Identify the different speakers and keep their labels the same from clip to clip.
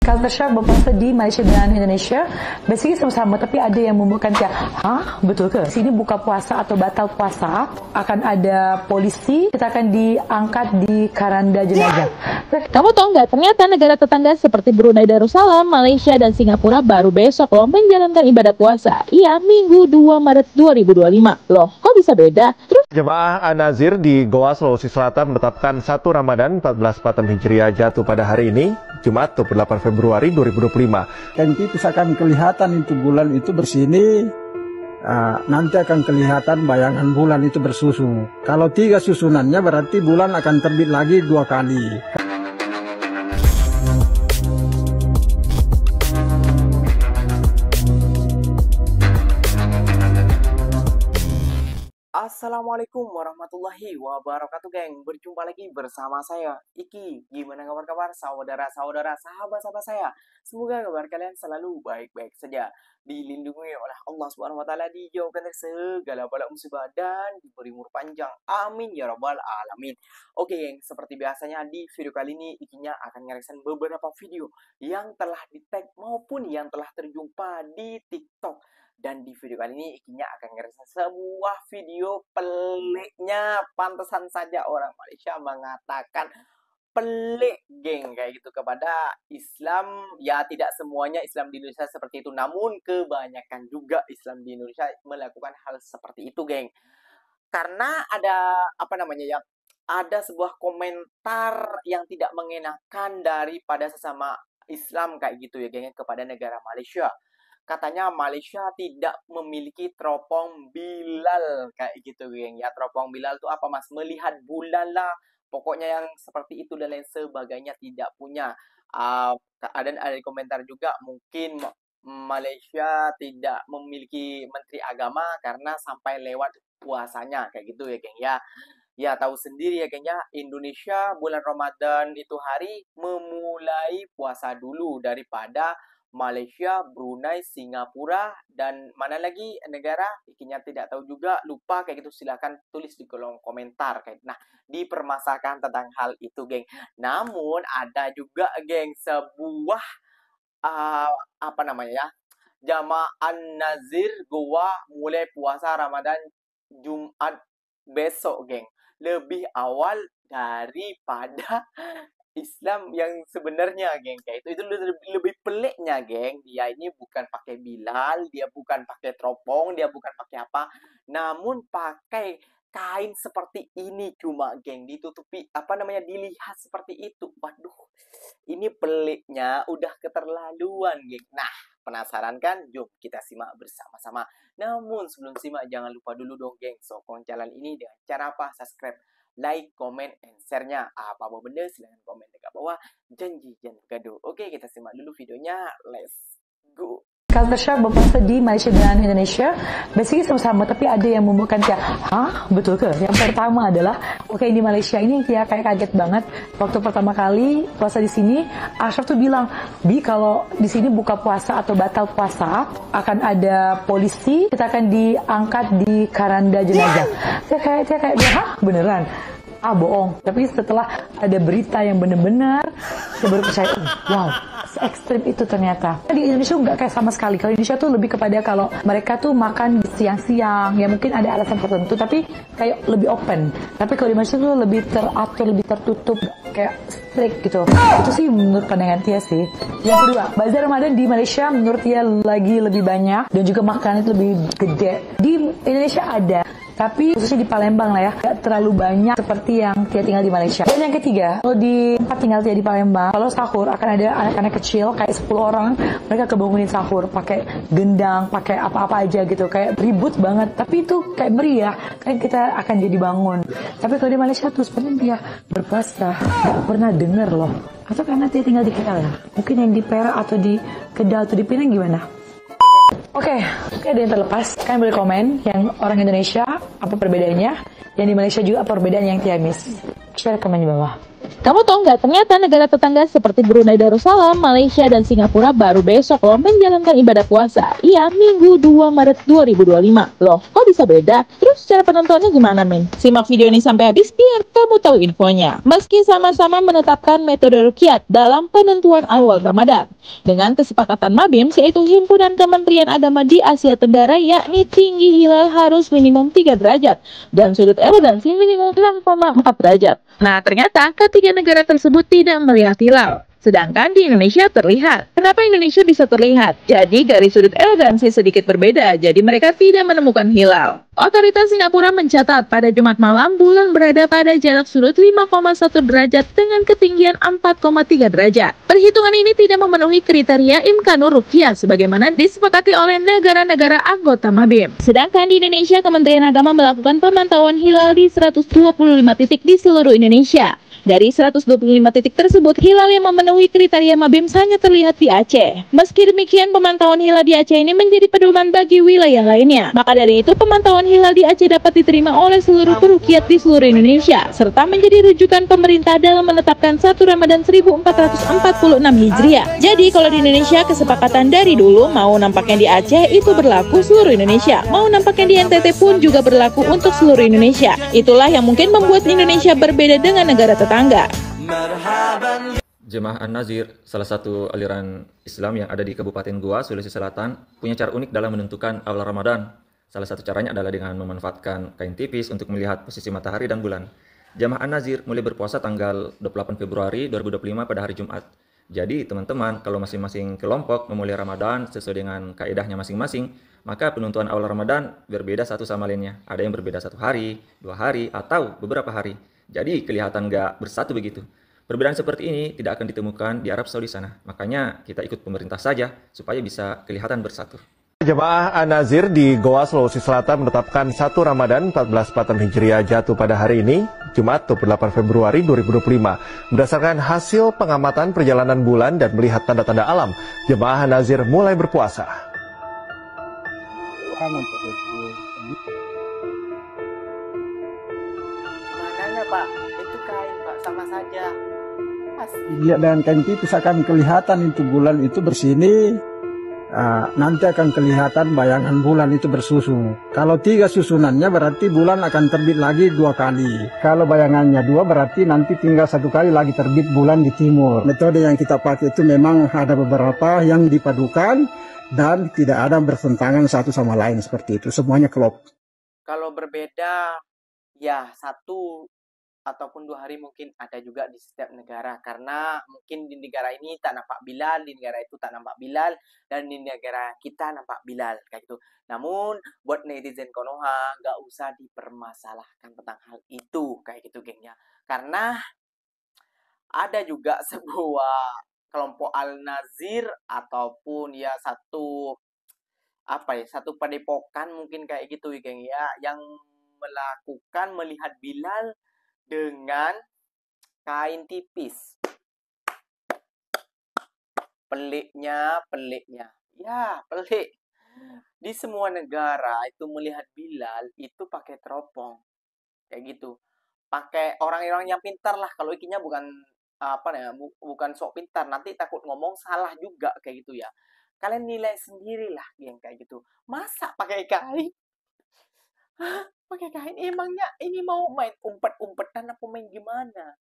Speaker 1: Culture shock berpuasa di Malaysia dan Indonesia basically sama-sama, tapi ada yang membuatkan kayak, hah? Betul ke? Sini buka puasa atau batal puasa akan ada polisi, kita akan diangkat di keranda jenazah.
Speaker 2: Kamu tahu nggak, ternyata negara tetangga seperti Brunei Darussalam, Malaysia, dan Singapura baru besok loh menjalankan ibadah puasa. Iya, Minggu 2 Maret 2025. Loh, kok bisa beda? Terus
Speaker 3: Jemaah An-Nazir di Goa, Sulawesi Selatan menetapkan 1 Ramadan 1444 Hijriah jatuh pada hari ini, Jumat 28 Februari 2025.
Speaker 4: Dan itu akan kelihatan itu bulan itu bersini, nanti akan kelihatan bayangan bulan itu bersusun. Kalau 3 susunannya berarti bulan akan terbit lagi 2 kali.
Speaker 5: Assalamualaikum warahmatullahi wabarakatuh, geng. Berjumpa lagi bersama saya, Iki. Gimana kabar saudara-saudara, sahabat-sahabat saya? Semoga kabar kalian selalu baik-baik saja, dilindungi oleh Allah Subhanahu wa taala, dijauhkan dari segala bala musibah dan diberi umur panjang. Amin ya rabbal alamin. Oke, geng, seperti biasanya di video kali ini Ikinya akan ngereaction beberapa video yang telah di-tag maupun yang telah terjumpa di TikTok. Dan di video kali ini Ikinya akan ngereaction sebuah video peliknya. Pantesan saja orang Malaysia mengatakan pelik, geng, kayak gitu kepada Islam. Ya, tidak semuanya Islam di Indonesia seperti itu, namun kebanyakan juga Islam di Indonesia melakukan hal seperti itu, geng. Karena ada ada sebuah komentar yang tidak mengenakan daripada sesama Islam kayak gitu ya, geng, kepada negara Malaysia. Katanya Malaysia tidak memiliki teropong Bilal kayak gitu, geng. Ya, teropong Bilal itu apa, Mas? Melihat bulan lah. Pokoknya yang seperti itu dan lain sebagainya tidak punya. Ada komentar juga mungkin Malaysia tidak memiliki menteri agama karena sampai lewat puasanya kayak gitu ya, geng. Ya, tahu sendiri ya, geng, ya. Indonesia bulan Ramadan itu hari memulai puasa dulu daripada Malaysia, Brunei, Singapura, dan mana lagi negara Ikinya tidak tahu juga, lupa kayak gitu. Silahkan tulis di kolom komentar kayak. Nah, dipermasalahkan tentang hal itu, geng. Namun ada juga, geng, sebuah Jamaah An-Nazir Goa mulai puasa Ramadan Jumat besok, geng. Lebih awal daripada Islam yang sebenarnya, geng. Kayak itu lebih peliknya, geng. Dia ini bukan pakai Bilal, dia bukan pakai teropong, dia bukan pakai apa, namun pakai kain seperti ini cuma, geng, ditutupi dilihat seperti itu. Waduh, ini peliknya udah keterlaluan, geng. Nah, penasaran kan? Jom kita simak bersama-sama. Namun sebelum simak jangan lupa dulu dong, geng, sokong channel ini dengan cara apa? Subscribe, like, comment, and share-nya. Apa-apa benda silahkan komen dekat bawah. Janji jangan gaduh. Oke, kita simak dulu videonya. Let's go.
Speaker 1: Culture shock berpuasa di Malaysia dan Indonesia basically sama-sama, tapi ada yang membuatkan kayak, hah? Betul ke? Yang pertama adalah, oke, di Malaysia ini kayak kaget banget waktu pertama kali puasa di sini. Ashraf tuh bilang, Bi, kalau di sini buka puasa atau batal puasa akan ada polisi, kita akan diangkat di keranda jenazah. Dia kayak, hah? Beneran? Bohong. Tapi setelah ada berita yang benar-benar, saya baru percaya, wow, se-ekstrim itu ternyata. Di Indonesia nggak kayak sama sekali. Kalau Indonesia tuh lebih kepada kalau mereka tuh makan siang-siang, ya mungkin ada alasan tertentu, tapi kayak lebih open. Tapi kalau di Malaysia tuh lebih teratur, lebih tertutup, kayak strict gitu. Itu sih menurut pandangan Tia sih. Yang kedua, bazar Ramadan di Malaysia menurut Tia lagi lebih banyak dan juga makanan itu lebih gede. Di Indonesia ada, tapi khususnya di Palembang lah ya, gak terlalu banyak seperti yang Tia tinggal di Malaysia. Dan yang ketiga, kalau di tempat tinggal Tia di Palembang, kalau sahur akan ada anak-anak kecil kayak 10 orang, mereka kebangunin sahur pakai gendang, pakai apa-apa aja gitu, kayak ribut banget. Tapi itu kayak meriah, kan kita akan jadi bangun. Tapi kalau di Malaysia tuh sebenarnya dia berpuasa, gak pernah denger loh. Atau karena Tia tinggal di KL ya? Mungkin yang di Perak atau di Kedah atau di Penang gimana? Oke, ada yang terlepas. Kalian boleh komen yang orang Indonesia apa perbedaannya, yang di Malaysia juga apa perbedaan yang Tia miss. Share komen di bawah.
Speaker 2: Kamu tahu nggak, ternyata negara tetangga seperti Brunei Darussalam, Malaysia, dan Singapura baru besok loh menjalankan ibadah puasa. Iya, Minggu 2 Maret 2025. Loh, kok bisa beda? Terus cara penontonnya gimana, men? Simak video ini sampai habis biar kamu tahu infonya. Meski sama-sama menetapkan metode ruqyat dalam penentuan awal Ramadan, dengan kesepakatan MABIMS, yaitu Himpunan Kementerian Agama di Asia Tenggara, yakni tinggi hilal harus minimum 3 derajat dan sudut elegansi minimum 6,4 derajat. Nah, ternyata ketiga negara tersebut tidak melihat hilal. Sedangkan di Indonesia terlihat. Kenapa Indonesia bisa terlihat? Jadi garis sudut elegansi sedikit berbeda, jadi mereka tidak menemukan hilal. Otoritas Singapura mencatat pada Jumat malam bulan berada pada jarak sudut 5,1 derajat dengan ketinggian 4,3 derajat. Perhitungan ini tidak memenuhi kriteria imkanur ruqyah sebagaimana disepakati oleh negara-negara anggota MABIM. Sedangkan di Indonesia, Kementerian Agama melakukan pemantauan hilal di 125 titik di seluruh Indonesia. Dari 125 titik tersebut, hilal yang memenuhi kriteria MABIMS hanya terlihat di Aceh. Meski demikian, pemantauan hilal di Aceh ini menjadi pedoman bagi wilayah lainnya. Maka dari itu, pemantauan hilal di Aceh dapat diterima oleh seluruh peruqyat di seluruh Indonesia, serta menjadi rujukan pemerintah dalam menetapkan 1 Ramadan 1446 Hijriah. Jadi, kalau di Indonesia, kesepakatan dari dulu, mau nampaknya di Aceh itu berlaku seluruh Indonesia. Mau nampaknya di NTT pun juga berlaku untuk seluruh Indonesia. Itulah yang mungkin membuat Indonesia berbeda dengan negara tetangga.
Speaker 6: Jemaah An-Nazir, salah satu aliran Islam yang ada di Kabupaten Goa, Sulawesi Selatan, punya cara unik dalam menentukan awal Ramadan. Salah satu caranya adalah dengan memanfaatkan kain tipis untuk melihat posisi matahari dan bulan. Jemaah An-Nazir mulai berpuasa tanggal 28 Februari 2025 pada hari Jumat. Jadi teman-teman, kalau masing-masing kelompok memulai Ramadan sesuai dengan kaedahnya masing-masing, maka penentuan awal Ramadan berbeda satu sama lainnya. Ada yang berbeda 1 hari, 2 hari, atau beberapa hari. Jadi kelihatan nggak bersatu begitu. Perbedaan seperti ini tidak akan ditemukan di Arab Saudi sana. Makanya kita ikut pemerintah saja supaya bisa kelihatan bersatu.
Speaker 3: Jemaah An-Nazir di Goa, Sulawesi Selatan menetapkan 1 Ramadan 1444 Hijriah jatuh pada hari ini, Jumat 28 Februari 2025. Berdasarkan hasil pengamatan perjalanan bulan dan melihat tanda-tanda alam, jemaah An-Nazir mulai berpuasa.
Speaker 5: Mananya Pak? Itu kain Pak, sama saja. Pasti.
Speaker 4: Dilihat dengan kain tipis akan kelihatan itu bulan itu bersini. Nanti akan kelihatan bayangan bulan itu bersusun. Kalau 3 susunannya berarti bulan akan terbit lagi 2 kali. Kalau bayangannya 2 berarti nanti tinggal 1 kali lagi terbit bulan di timur. Metode yang kita pakai itu memang ada beberapa yang dipadukan dan tidak ada bertentangan satu sama lain seperti itu. Semuanya klop.
Speaker 5: Kalau berbeda, ya 1 ataupun 2 hari mungkin ada juga di setiap negara. Karena mungkin di negara ini tak nampak Bilal, di negara itu tak nampak Bilal, dan di negara kita nampak Bilal, kayak gitu. Namun, buat netizen Konoha, nggak usah dipermasalahkan tentang hal itu, kayak gitu gengnya. Karena ada juga sebuah kelompok Al-Nazir ataupun ya satu padepokan mungkin kayak gitu geng ya, yang melihat Bilal dengan kain tipis. Peliknya. Ya, pelik. Di semua negara itu melihat Bilal itu pakai teropong. Kayak gitu. Pakai orang-orang yang pintar lah. Kalau ikinya bukan bukan sok pintar, nanti takut ngomong salah juga kayak gitu ya. Kalian nilai sendirilah yang kayak gitu. Masa pakai kain? Pakai kain, emangnya ini mau main umpet-umpetan apa main gimana?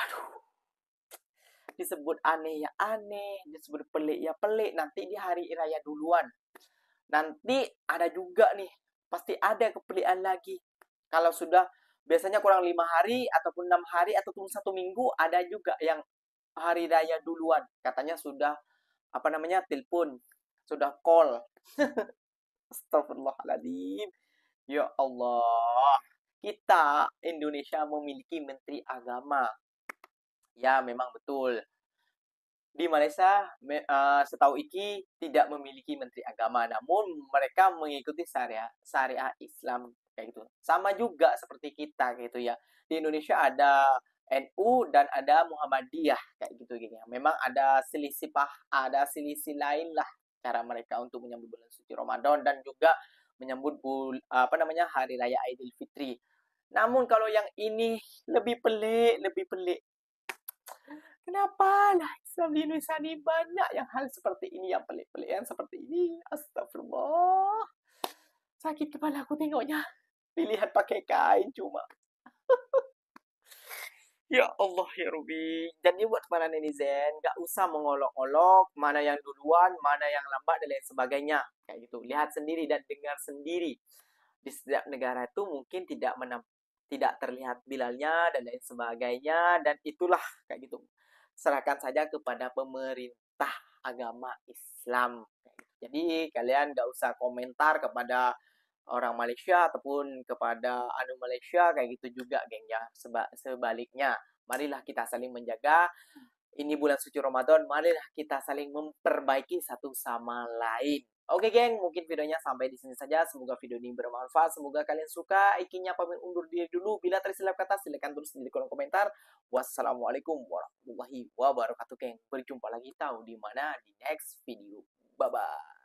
Speaker 5: Aduh, disebut aneh ya aneh, disebut pelik ya pelik. Nanti di hari raya duluan, nanti ada juga nih, pasti ada kepelikan lagi. Kalau sudah biasanya kurang 5 hari ataupun 6 hari ataupun 1 minggu, ada juga yang hari raya duluan. Katanya sudah telepon, sudah call. Astagfirullahaladzim. Ya Allah, kita Indonesia memiliki menteri agama. Ya, memang betul. Di Malaysia, setahu Iki tidak memiliki menteri agama, namun mereka mengikuti syariah Islam kayak gitu. Sama juga seperti kita gitu ya. Di Indonesia ada NU dan ada Muhammadiyah kayak gitu gini ya. Memang ada selisih lain lah cara mereka untuk menyambut bulan suci Ramadan dan juga menyambut hari raya Idul Fitri. Namun kalau yang ini lebih pelik, lebih pelik. Kenapa lah Islam di Indonesia ini banyak yang hal seperti ini, yang pelik-pelik yang seperti ini. Astagfirullah. Sakit kepala aku tengoknya. Dilihat pakai kain cuma. Ya Allah ya Rubi. Jadi buat para netizen, gak usah mengolok-olok mana yang duluan, mana yang lambat dan lain sebagainya. Kayak gitu. Lihat sendiri dan dengar sendiri. Di setiap negara itu mungkin tidak terlihat bilalnya dan lain sebagainya, dan itulah kayak gitu. Serahkan saja kepada pemerintah agama Islam. Kayak gitu. Jadi kalian gak usah komentar kepada orang Malaysia ataupun kepada anu Malaysia kayak gitu juga, geng ya. Sebaliknya, marilah kita saling menjaga. Ini bulan suci Ramadan, marilah kita saling memperbaiki satu sama lain. Oke geng, mungkin videonya sampai di sini saja. Semoga video ini bermanfaat, semoga kalian suka. Ikinya pamit undur diri dulu. Bila tersilap kata, silakan tulis di kolom komentar. Wassalamualaikum warahmatullahi wabarakatuh geng. Berjumpa lagi tahu di mana di next video. Bye bye.